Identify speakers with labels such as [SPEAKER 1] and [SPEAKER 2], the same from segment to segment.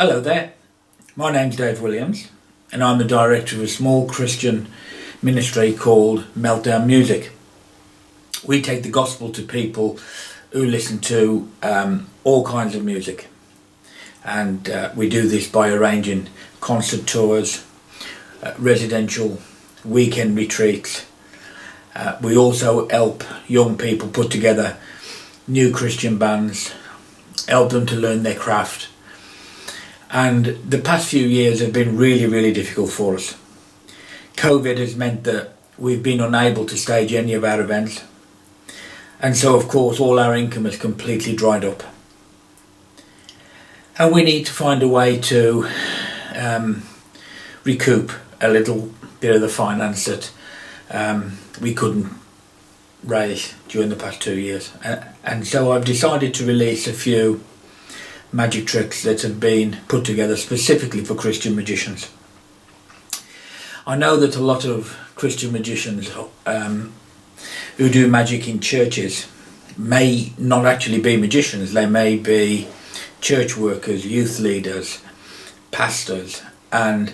[SPEAKER 1] Hello there, my name's Dave Williams and I'm the director of a small Christian ministry called Meltdown Music. We take the gospel to people who listen to all kinds of music, and we do this by arranging concert tours, residential weekend retreats. We also help young people put together new Christian bands, help them to learn their craft. And the past few years have been really difficult for us. COVID has meant that we've been unable to stage any of our events, and so of course all our income has completely dried up. And we need to find a way to recoup a little bit of the finance that we couldn't raise during the past 2 years. And so I've decided to release a few magic tricks that have been put together specifically for Christian magicians. I know that a lot of Christian magicians who do magic in churches may not actually be magicians. They may be church workers, youth leaders, pastors, and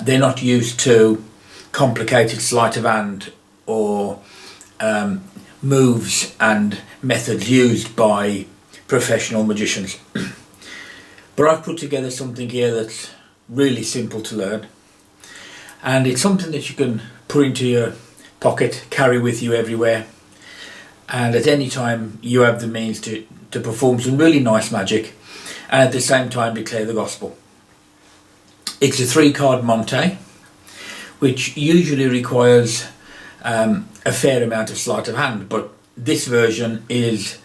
[SPEAKER 1] they're not used to complicated sleight of hand or moves and methods used by professional magicians. But I've put together something here that's really simple to learn, and it's something that you can put into your pocket, carry with you everywhere, and at any time you have the means to perform some really nice magic and at the same time declare the gospel. It's a 3-card Monte, which usually requires a fair amount of sleight of hand, but this version is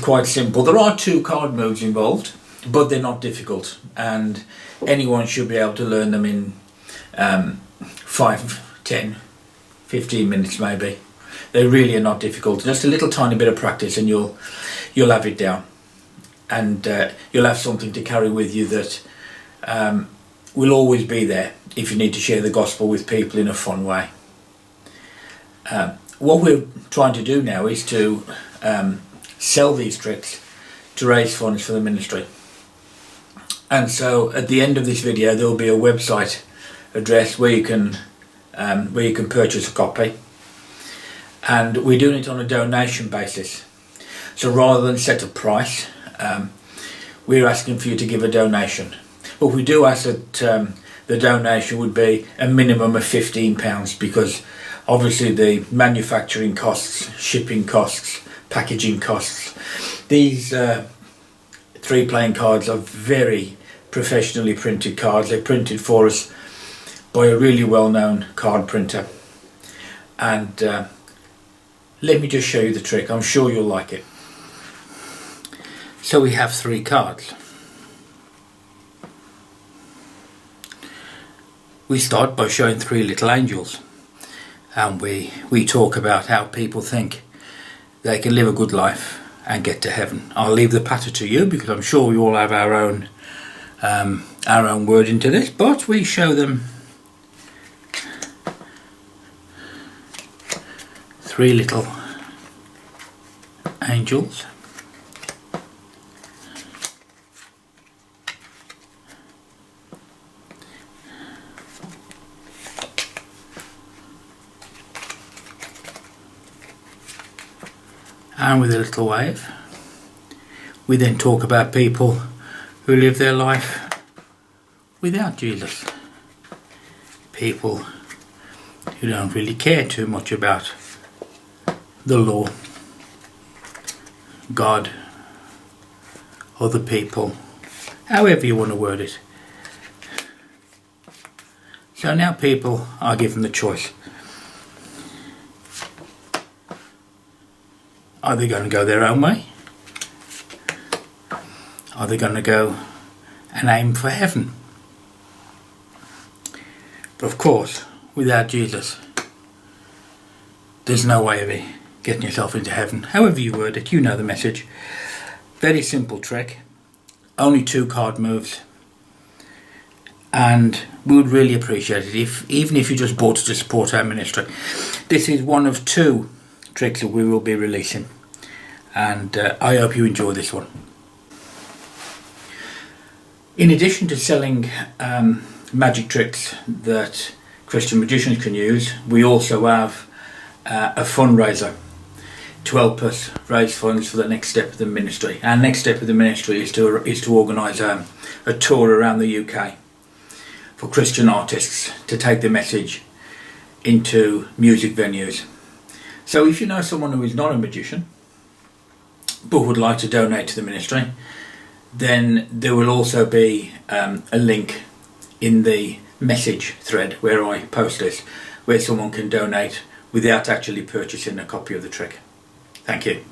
[SPEAKER 1] quite simple. There are 2 card moves involved, but they're not difficult, and anyone should be able to learn them in 5, 10, 15 minutes maybe. They really are not difficult. Just a little tiny bit of practice and you'll have it down, and you'll have something to carry with you that will always be there if you need to share the gospel with people in a fun way. What we're trying to do now is to sell these tricks to raise funds for the ministry. And so at the end of this video there will be a website address where you can purchase a copy, and we're doing it on a donation basis. So rather than set a price, we're asking for you to give a donation. But we do ask that the donation would be a minimum of £15, because obviously the manufacturing costs, shipping costs, packaging costs. These 3 playing cards are very professionally printed cards. They're printed for us by a really well-known card printer, and let me just show you the trick. I'm sure you'll like it. So we have 3 cards. We start by showing 3 little angels, and we talk about how people think they can live a good life and get to heaven. I'll leave the patter to you, because I'm sure we all have our own word into this, but we show them 3 little angels. And with a little wave, we then talk about people who live their life without Jesus. People who don't really care too much about the law, God, other people, however you want to word it. So now people are given the choice. Are they going to go their own way? Are they going to go and aim for heaven? But of course, without Jesus, there's no way of getting yourself into heaven. However you word it, you know the message. Very simple trick. Only 2 card moves. And we would really appreciate it even if you just bought it to support our ministry. This is one of 2 tricks that we will be releasing, and I hope you enjoy this one. In addition to selling magic tricks that Christian magicians can use, we also have a fundraiser to help us raise funds for the next step of the ministry. Our next step of the ministry is to organise a tour around the UK for Christian artists to take the message into music venues. So if you know someone who is not a magician but would like to donate to the ministry, then there will also be a link in the message thread where I post this, where someone can donate without actually purchasing a copy of the trick. Thank you.